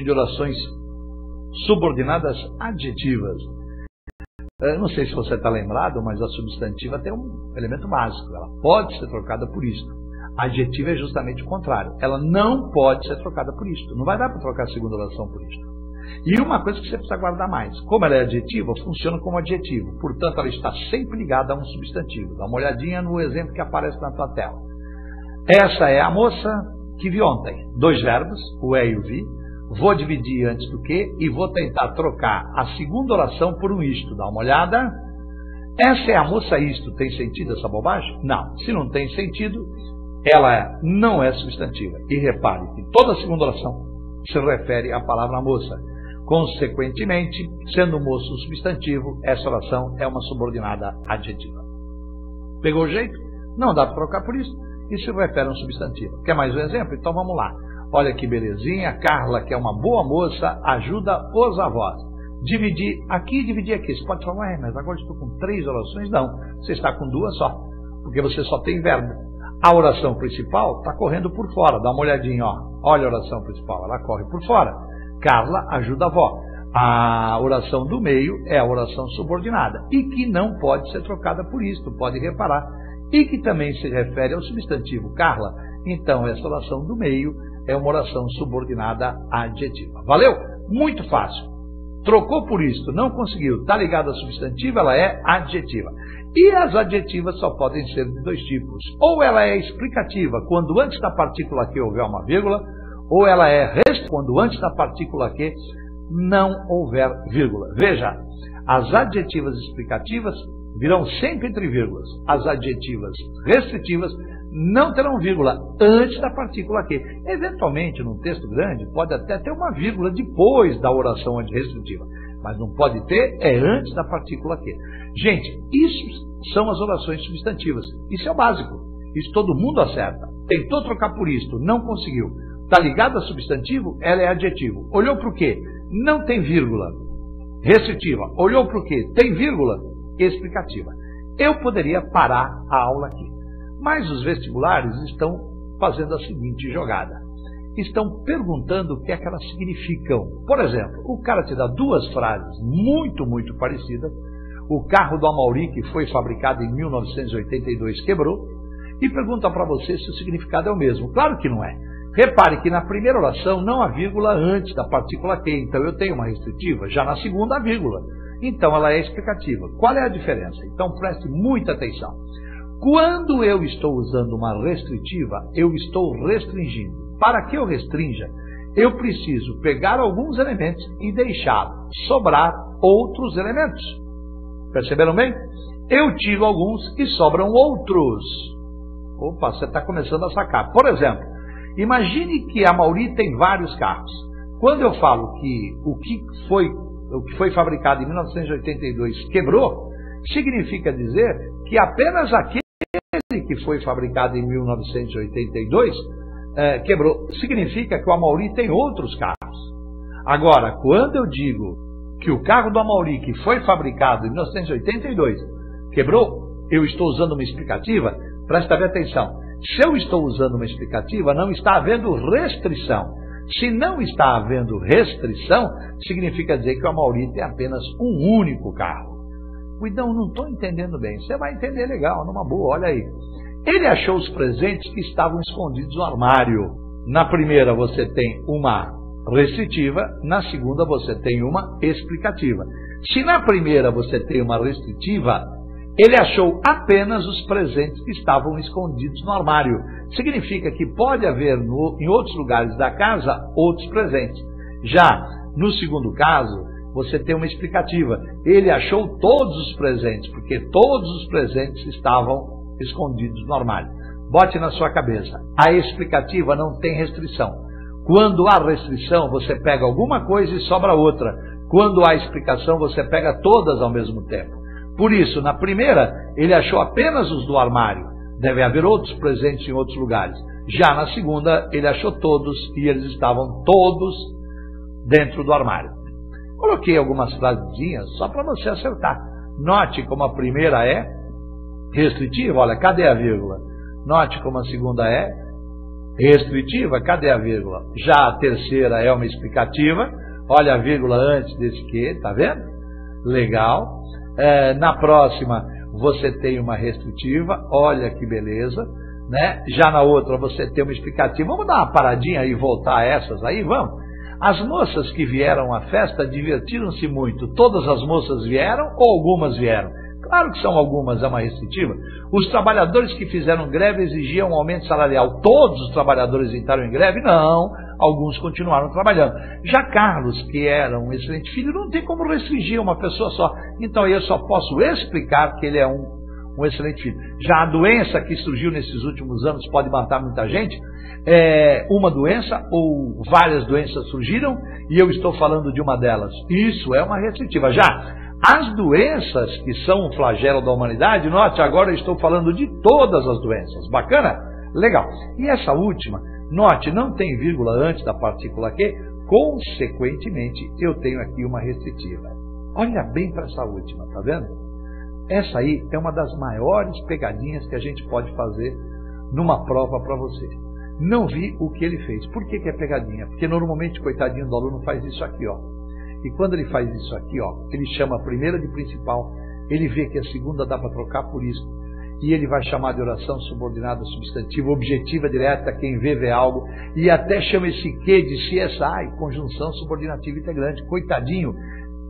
de orações subordinadas adjetivas. Não sei se você está lembrado, mas a substantiva tem um elemento básico. Ela pode ser trocada por isto. A adjetiva é justamente o contrário. Ela não pode ser trocada por isto. Não vai dar para trocar a segunda oração por isto. E uma coisa que você precisa guardar mais. Como ela é adjetiva, funciona como adjetivo. Portanto, ela está sempre ligada a um substantivo. Dá uma olhadinha no exemplo que aparece na tua tela. Essa é a moça que vi ontem. 2 verbos, o é e o vi. Vou dividir antes do que e vou tentar trocar a segunda oração por um isto. Dá uma olhada. Essa é a moça isto. Tem sentido essa bobagem? Não. Se não tem sentido, ela não é substantiva. E repare que toda a segunda oração se refere à palavra moça. Consequentemente, sendo moço um substantivo, essa oração é uma subordinada adjetiva. Pegou o jeito? Não dá para trocar por isso. E se refere a um substantivo. Quer mais um exemplo? Então vamos lá. Olha que belezinha, Carla, que é uma boa moça, ajuda os avós. Dividir aqui e dividir aqui. Você pode falar, mas agora estou com 3 orações. Não, você está com 2 só, porque você só tem verbo. A oração principal está correndo por fora. Dá uma olhadinha, ó. Olha a oração principal, ela corre por fora. Carla ajuda a avó. A oração do meio é a oração subordinada e que não pode ser trocada por isto, pode reparar. E que também se refere ao substantivo Carla. Então, essa oração do meio é uma oração subordinada adjetiva. Valeu? Muito fácil. Trocou por isto, não conseguiu, está ligado à substantiva, ela é adjetiva. E as adjetivas só podem ser de 2 tipos. Ou ela é explicativa, quando antes da partícula que houver uma vírgula, ou ela é restritiva, quando antes da partícula que não houver vírgula. Veja, as adjetivas explicativas virão sempre entre vírgulas. As adjetivas restritivas não terão vírgula antes da partícula que. Eventualmente, num texto grande, pode até ter uma vírgula depois da oração restritiva. Mas não pode ter, é antes da partícula que. Gente, isso são as orações substantivas. Isso é o básico. Isso todo mundo acerta. Tentou trocar por isto, não conseguiu. Está ligado a substantivo, ela é adjetivo. Olhou para o quê? Não tem vírgula. Restritiva. Olhou para o quê? Tem vírgula. Explicativa. Eu poderia parar a aula aqui. Mas os vestibulares estão fazendo a seguinte jogada. Estão perguntando o que é que elas significam. Por exemplo, o cara te dá 2 frases muito parecidas. O carro do Amauri, que foi fabricado em 1982, quebrou. E pergunta para você se o significado é o mesmo. Claro que não é. Repare que na primeira oração não há vírgula antes da partícula que. Então eu tenho uma restritiva. Já na segunda há vírgula. Então ela é explicativa. Qual é a diferença? Então preste muita atenção. Quando eu estou usando uma restritiva, eu estou restringindo. Para que eu restrinja, eu preciso pegar alguns elementos e deixar sobrar outros elementos. Perceberam bem? Eu tiro alguns e sobram outros. Opa, você está começando a sacar. Por exemplo, imagine que a Mauri tem vários carros. Quando eu falo que o que foi fabricado em 1982 quebrou, significa dizer que apenas aquele que foi fabricado em 1982 quebrou. Significa que o Amauri tem outros carros. Agora, quando eu digo que o carro do Amauri que foi fabricado em 1982 quebrou, eu estou usando uma explicativa. Presta bem atenção. Se eu estou usando uma explicativa, não está havendo restrição. Se não está havendo restrição, significa dizer que o Amauri tem apenas um único carro. Então, não estou entendendo bem. Você vai entender legal, numa boa, olha aí. Ele achou os presentes que estavam escondidos no armário. Na primeira você tem uma restritiva, na segunda você tem uma explicativa. Se na primeira você tem uma restritiva, ele achou apenas os presentes que estavam escondidos no armário. Significa que pode haver em outros lugares da casa outros presentes. Já no segundo caso, você tem uma explicativa. Ele achou todos os presentes, porque todos os presentes estavam escondidos no armário. Bote na sua cabeça. A explicativa não tem restrição. Quando há restrição, você pega alguma coisa e sobra outra. Quando há explicação, você pega todas ao mesmo tempo. Por isso, na primeira, ele achou apenas os do armário. Deve haver outros presentes em outros lugares. Já na segunda, ele achou todos e eles estavam todos dentro do armário. Coloquei algumas frasezinhas só para você acertar. Note como a primeira é restritiva. Olha, cadê a vírgula? Note como a segunda é restritiva, cadê a vírgula? Já a terceira é uma explicativa, olha a vírgula antes desse que, tá vendo? Legal. Na próxima você tem uma restritiva, olha que beleza, né? Já na outra você tem uma explicativa. Vamos dar uma paradinha e voltar a essas aí, vamos? As moças que vieram à festa divertiram-se muito. Todas as moças vieram ou algumas vieram? Claro que são algumas, é uma restritiva. Os trabalhadores que fizeram greve exigiam um aumento salarial. Todos os trabalhadores entraram em greve? Não, alguns continuaram trabalhando. Já Carlos, que era um excelente filho, não tem como restringir uma pessoa só. Então eu só posso explicar que ele é um excelente filho. Já a doença que surgiu nesses últimos anos pode matar muita gente. Uma doença ou várias doenças surgiram e eu estou falando de uma delas. Isso é uma restritiva. Já as doenças que são o flagelo da humanidade, note, agora eu estou falando de todas as doenças. Bacana? Legal. E essa última, note, não tem vírgula antes da partícula Q, consequentemente eu tenho aqui uma restritiva. Olha bem para essa última, tá vendo? Essa aí é uma das maiores pegadinhas que a gente pode fazer numa prova para você. Não vi o que ele fez. Por que é pegadinha? Porque normalmente, coitadinho do aluno, faz isso aqui, ó. E quando ele faz isso aqui, ó, ele chama a primeira de principal, ele vê que a segunda dá para trocar por isso, e ele vai chamar de oração subordinada substantiva, objetiva direta, quem vê algo, e até chama esse que de CSI, conjunção subordinativa integrante. Coitadinho,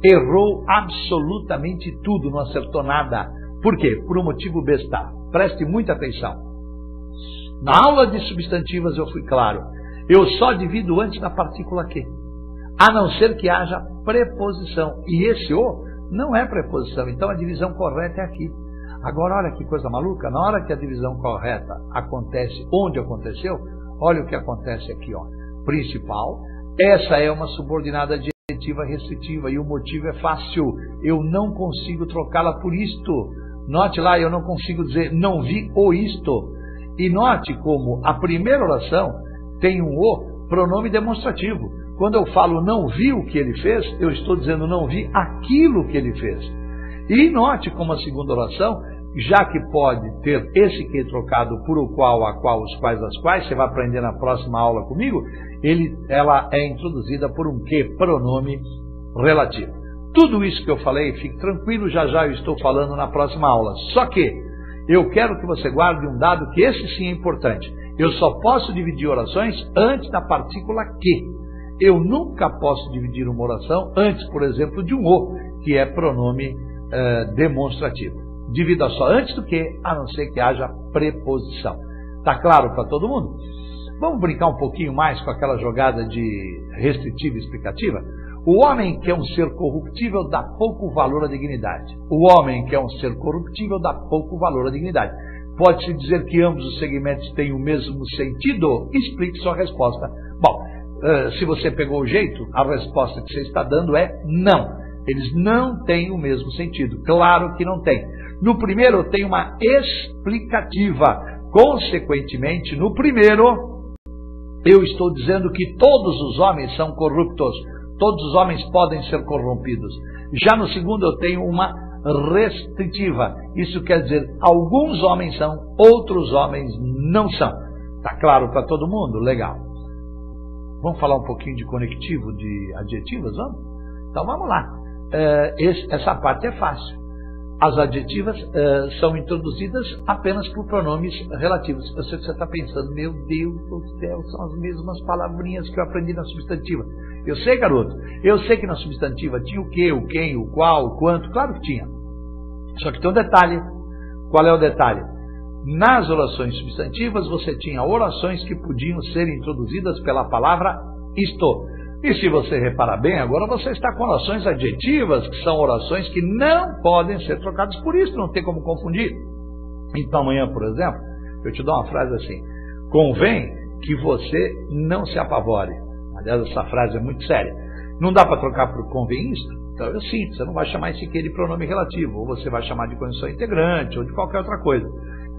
errou absolutamente tudo, não acertou nada. Por quê? Por um motivo besta. Preste muita atenção. Na aula de substantivas eu fui claro, eu só divido antes da partícula que, a não ser que haja preposição. E esse o não é preposição, então a divisão correta é aqui. Agora olha que coisa maluca, na hora que a divisão correta acontece onde aconteceu, olha o que acontece aqui, ó. Principal, essa é uma subordinada adjetiva restritiva e o motivo é fácil, eu não consigo trocá-la por isto. Note lá, eu não consigo dizer não vi o isto. E note como a primeira oração tem um o, pronome demonstrativo. Quando eu falo não vi o que ele fez, eu estou dizendo não vi aquilo que ele fez. E note como a segunda oração, já que pode ter esse que trocado por o qual, a qual, os quais, as quais, você vai aprender na próxima aula comigo, ela é introduzida por um que, pronome relativo. Tudo isso que eu falei, fique tranquilo, já eu estou falando na próxima aula. Só que eu quero que você guarde um dado que esse sim é importante. Eu só posso dividir orações antes da partícula que. Eu nunca posso dividir uma oração antes, por exemplo, de um o, que é pronome demonstrativo. Divida só antes do que, a não ser que haja preposição. Tá claro para todo mundo? Vamos brincar um pouquinho mais com aquela jogada de restritiva e explicativa? O homem que é um ser corruptível dá pouco valor à dignidade. O homem que é um ser corruptível dá pouco valor à dignidade. Pode-se dizer que ambos os segmentos têm o mesmo sentido? Explique sua resposta. Bom, se você pegou o jeito, a resposta que você está dando é não. Eles não têm o mesmo sentido. Claro que não tem. No primeiro eu tenho uma explicativa. Consequentemente, no primeiro, eu estou dizendo que todos os homens são corruptos. Todos os homens podem ser corrompidos. Já no segundo eu tenho uma restritiva. Isso quer dizer, alguns homens são, outros homens não são. Tá claro para todo mundo? Legal. Vamos falar um pouquinho de conectivo, de adjetivas, vamos? Então vamos lá. Essa parte é fácil. As adjetivas são introduzidas apenas por pronomes relativos. Eu sei que você está pensando, meu Deus do céu, são as mesmas palavrinhas que eu aprendi na substantiva. Eu sei, garoto, eu sei que na substantiva tinha o que, o quem, o qual, o quanto, claro que tinha. Só que tem um detalhe. Qual é o detalhe? Nas orações substantivas você tinha orações que podiam ser introduzidas pela palavra isto. E se você reparar bem, agora você está com orações adjetivas, que são orações que não podem ser trocadas por isso, não tem como confundir. Então amanhã, por exemplo, eu te dou uma frase assim: convém que você não se apavore. Aliás, essa frase é muito séria. Não dá para trocar por convém isto? Então eu sinto, você não vai chamar esse que de pronome relativo, ou você vai chamar de condição integrante, ou de qualquer outra coisa.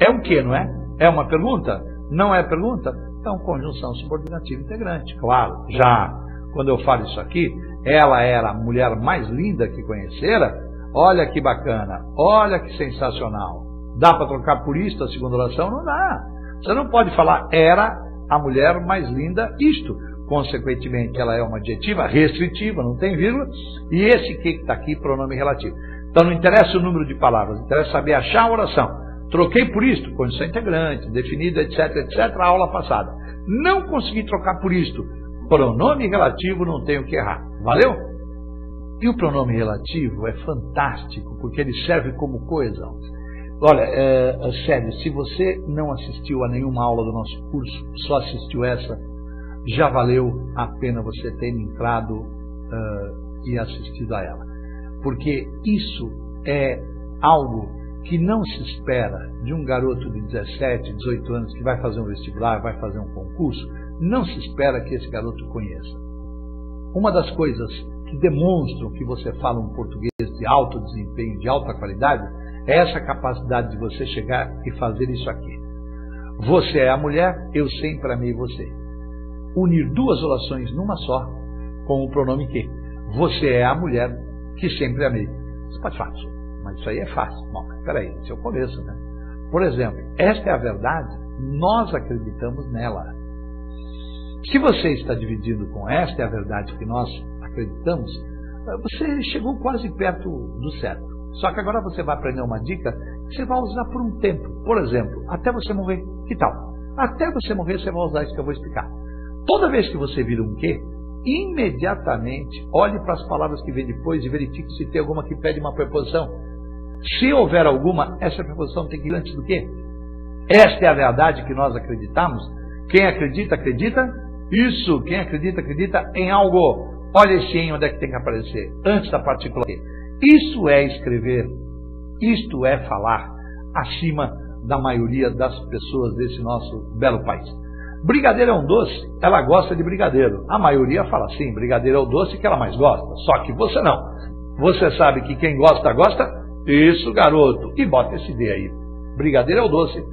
É um que, não é? É uma pergunta? Não é pergunta? Então conjunção subordinativa integrante, claro, já. Quando eu falo isso aqui, ela era a mulher mais linda que conhecera. Olha que bacana, olha que sensacional. Dá para trocar por isso a segunda oração? Não dá. Você não pode falar era a mulher mais linda, isto. Consequentemente, ela é uma adjetiva restritiva, não tem vírgula, e esse que está aqui, pronome relativo. Então não interessa o número de palavras, interessa saber achar a oração. Troquei por isto, condição integrante, definida, etc, etc, a aula passada. Não consegui trocar por isto, pronome relativo, não tenho que errar. Valeu? E o pronome relativo é fantástico, porque ele serve como coisa. Olha, sério, se você não assistiu a nenhuma aula do nosso curso, só assistiu essa, já valeu a pena você ter entrado e assistido a ela. Porque isso é algo que não se espera de um garoto de 17, 18 anos que vai fazer um vestibular, vai fazer um concurso, não se espera que esse garoto conheça. Uma das coisas que demonstram que você fala um português de alto desempenho, de alta qualidade, é essa capacidade de você chegar e fazer isso aqui. Você é a mulher, eu sempre amei você. Unir duas orações numa só, com o pronome que. Você é a mulher que sempre amei. Isso pode ser fácil, mas isso aí é fácil. Bom, peraí, esse é o começo, né? Por exemplo, esta é a verdade, nós acreditamos nela. Se você está dividindo com esta é a verdade que nós acreditamos, você chegou quase perto do certo. Só que agora você vai aprender uma dica que você vai usar por um tempo. Por exemplo, até você morrer. Que tal? Até você morrer você vai usar isso que eu vou explicar. Toda vez que você vira um que, imediatamente olhe para as palavras que vem depois e verifique se tem alguma que pede uma preposição. Se houver alguma, essa preposição tem que ir antes do que? Esta é a verdade que nós acreditamos. Quem acredita, acredita. Isso, quem acredita, acredita em algo. Olha esse em onde é que tem que aparecer. Antes da partícula que. Isso é escrever. Isto é falar acima da maioria das pessoas desse nosso belo país. Brigadeiro é um doce, ela gosta de brigadeiro. A maioria fala assim, brigadeiro é o doce que ela mais gosta. Só que você não. Você sabe que quem gosta, gosta. Isso, garoto. E bota esse D aí. Brigadeiro é o doce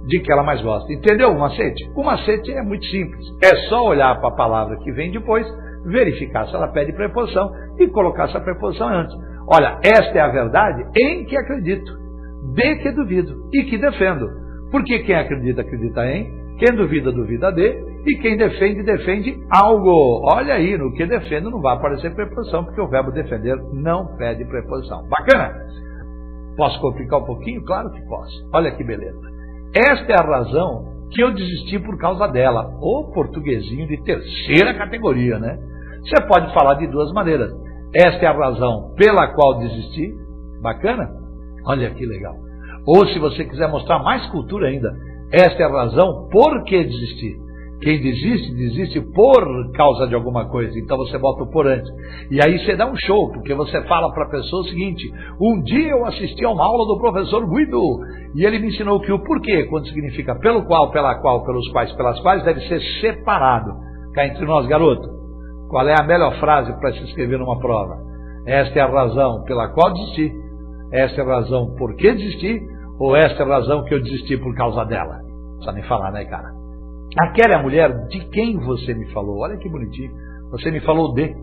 de que ela mais gosta. Entendeu o macete? O macete é muito simples. É só olhar para a palavra que vem depois, verificar se ela pede preposição e colocar essa preposição antes. Olha, esta é a verdade em que acredito, de que duvido e que defendo. Porque quem acredita, acredita em, quem duvida, duvida de, e quem defende, defende algo. Olha aí, no que defendo não vai aparecer preposição, porque o verbo defender não pede preposição. Bacana? Posso complicar um pouquinho? Claro que posso. Olha que beleza. Esta é a razão que eu desisti por causa dela. O portuguesinho de terceira categoria, né? Você pode falar de duas maneiras. Esta é a razão pela qual desisti. Bacana? Olha que legal. Ou se você quiser mostrar mais cultura ainda, esta é a razão por que desisti. Quem desiste, desiste por causa de alguma coisa. Então você bota o por antes. E aí você dá um show, porque você fala para a pessoa o seguinte: um dia eu assisti a uma aula do professor Guido, e ele me ensinou que o porquê, quando significa pelo qual, pela qual, pelos quais, pelas quais, deve ser separado. Cá entre nós, garoto. Qual é a melhor frase para se escrever numa prova? Esta é a razão pela qual desisti. Esta é a razão por que desisti. Ou esta é a razão que eu desisti por causa dela. Não precisa nem falar, né, cara? Aquela é a mulher de quem você me falou. Olha que bonitinho. Você me falou de.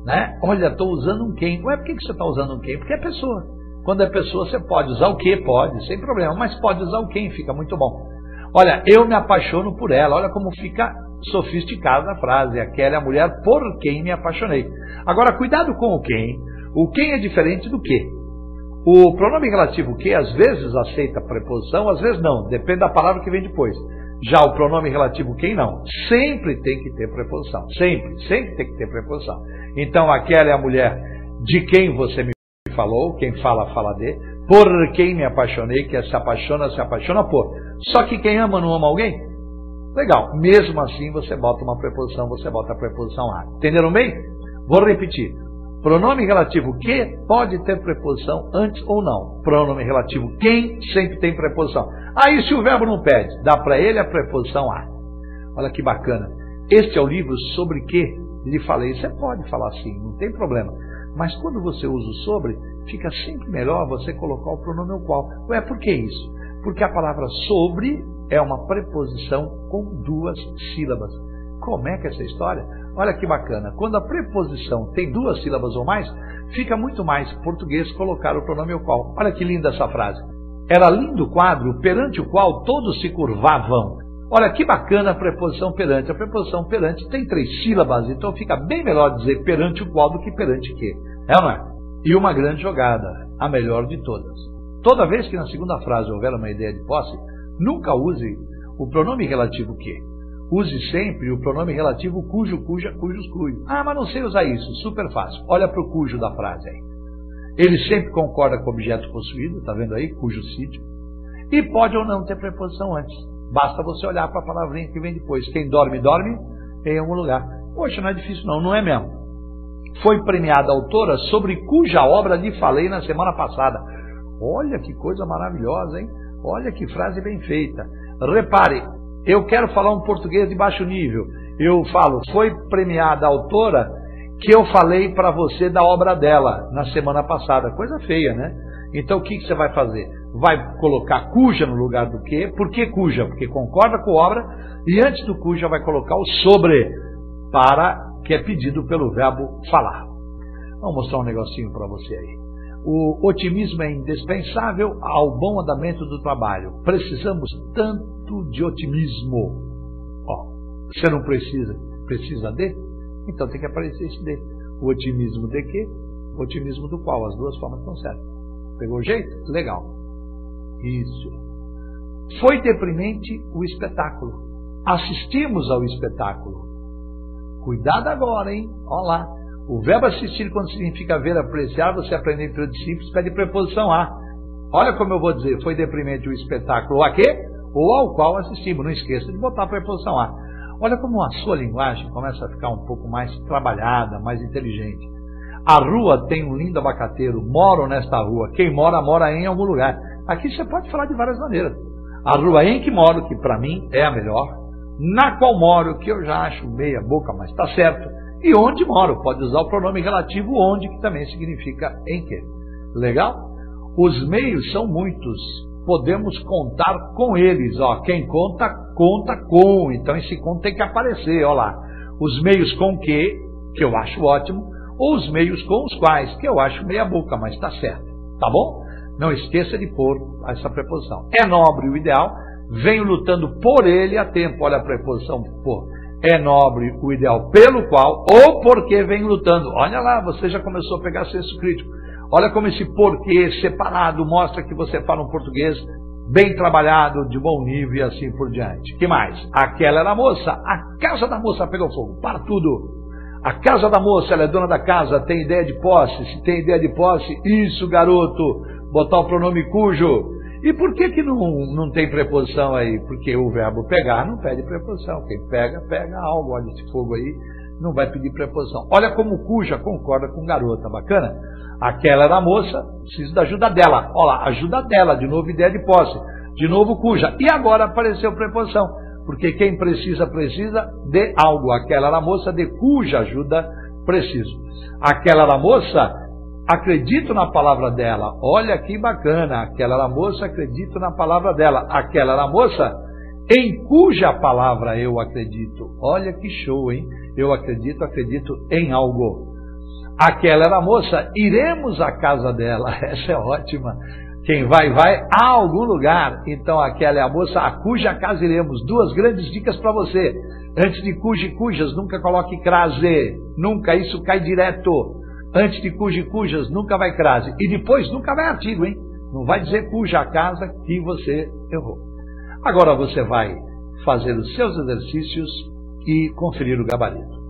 Né? Olha, estou usando um quem. Ué, por que você está usando um quem? Porque é pessoa. Quando é pessoa, você pode usar o que? Pode, sem problema. Mas pode usar o quem, fica muito bom. Olha, eu me apaixono por ela. Olha como fica sofisticada a frase. Aquela é a mulher por quem me apaixonei. Agora, cuidado com o quem. O quem é diferente do que. O pronome relativo que às vezes aceita preposição, às vezes não. Depende da palavra que vem depois. Já o pronome relativo quem não. Sempre tem que ter preposição. Sempre tem que ter preposição. Então, aquela é a mulher de quem você me falou. Quem fala, fala de. Por quem me apaixonei, que se apaixona por. Só que quem ama não ama alguém? Legal, mesmo assim você bota uma preposição, você bota a preposição a. Entenderam bem? Vou repetir. Pronome relativo que pode ter preposição antes ou não. Pronome relativo quem sempre tem preposição. Aí se o verbo não pede, dá para ele a preposição a. Olha que bacana. Este é o livro sobre que lhe falei. Você pode falar assim, não tem problema. Mas quando você usa o sobre, fica sempre melhor você colocar o pronome o qual. Ué, por que isso? Porque a palavra sobre é uma preposição com duas sílabas. Como é que é essa história? Olha que bacana. Quando a preposição tem duas sílabas ou mais, fica muito mais português colocar o pronome o qual. Olha que linda essa frase. Era lindo o quadro perante o qual todos se curvavam. Olha que bacana a preposição perante. A preposição perante tem 3 sílabas, então fica bem melhor dizer perante o qual do que perante que. É ou não é? E uma grande jogada, a melhor de todas. Toda vez que na segunda frase houver uma ideia de posse, nunca use o pronome relativo que. Use sempre o pronome relativo cujo, cuja, cujos, cujo. Ah, mas não sei usar isso. Super fácil. Olha para o cujo da frase aí. Ele sempre concorda com o objeto possuído, tá vendo aí? Cujo sítio. E pode ou não ter preposição antes. Basta você olhar para a palavrinha que vem depois. Quem dorme, dorme em algum lugar. Poxa, não é difícil não, não é mesmo? Foi premiada a autora sobre cuja obra lhe falei na semana passada. Olha que coisa maravilhosa, hein? Olha que frase bem feita. Repare, eu quero falar um português de baixo nível. Eu falo, foi premiada a autora que eu falei para você da obra dela na semana passada. Coisa feia, né? Então o que você vai fazer? Vai colocar cuja no lugar do que. Por que cuja? Porque concorda com a obra. E antes do cuja vai colocar o sobre, para que é pedido pelo verbo falar. Vamos mostrar um negocinho para você aí. O otimismo é indispensável ao bom andamento do trabalho. Precisamos tanto de otimismo. Ó, você não precisa de? Então tem que aparecer esse de. O otimismo de quê? O otimismo do qual? As duas formas estão certas. Pegou o jeito? Legal. Isso. Foi deprimente o espetáculo. Assistimos ao espetáculo. Cuidado agora, hein? Olha lá. O verbo assistir, quando significa ver, apreciar, você aprende em período simples, pede preposição a. Olha como eu vou dizer, foi deprimente o espetáculo a quê? Ou ao qual assistimos. Não esqueça de botar a preposição a. Olha como a sua linguagem começa a ficar um pouco mais trabalhada, mais inteligente. A rua tem um lindo abacateiro, moro nesta rua. Quem mora, mora em algum lugar. Aqui você pode falar de várias maneiras. A rua em que moro, que para mim é a melhor. Na qual moro, que eu já acho meia boca, mas está certo. E onde moro, pode usar o pronome relativo onde, que também significa em que. Legal? Os meios são muitos. Podemos contar com eles. Ó, quem conta, conta com. Então esse conto tem que aparecer. Ó lá. Os meios com que eu acho ótimo, ou os meios com os quais, que eu acho meia boca, mas está certo. Tá bom? Não esqueça de pôr essa preposição. É nobre o ideal, venho lutando por ele há tempo. Olha a preposição por. É nobre o ideal pelo qual, ou porque venho lutando. Olha lá, você já começou a pegar senso crítico. Olha como esse porquê separado mostra que você fala um português bem trabalhado, de bom nível e assim por diante. Que mais? Aquela era a moça, a casa da moça pegou fogo. Para tudo. A casa da moça, ela é dona da casa, tem ideia de posse. Se tem ideia de posse, isso, garoto, botar o pronome cujo. E por que não tem preposição aí? Porque o verbo pegar não pede preposição. Quem pega, pega algo. Olha esse fogo aí, não vai pedir preposição. Olha como cuja concorda com garota, bacana? Aquela era a moça, preciso da ajuda dela. Olha lá, ajuda dela, de novo ideia de posse. De novo cuja. E agora apareceu preposição. Porque quem precisa de algo. Aquela era a moça, de cuja ajuda preciso. Aquela era a moça, acredito na palavra dela. Olha que bacana. Aquela era a moça, acredito na palavra dela. Aquela era a moça, em cuja palavra eu acredito. Olha que show, hein? Eu acredito em algo. Aquela era a moça, iremos à casa dela. Essa é ótima. Quem vai a algum lugar. Então aquela é a moça, a cuja casa iremos. Duas grandes dicas para você. Antes de cuja e cujas, nunca coloque crase. Nunca, isso cai direto. Antes de cuja e cujas, nunca vai crase. E depois nunca vai artigo, hein? Não vai dizer cuja casa que você errou. Agora você vai fazer os seus exercícios e conferir o gabarito.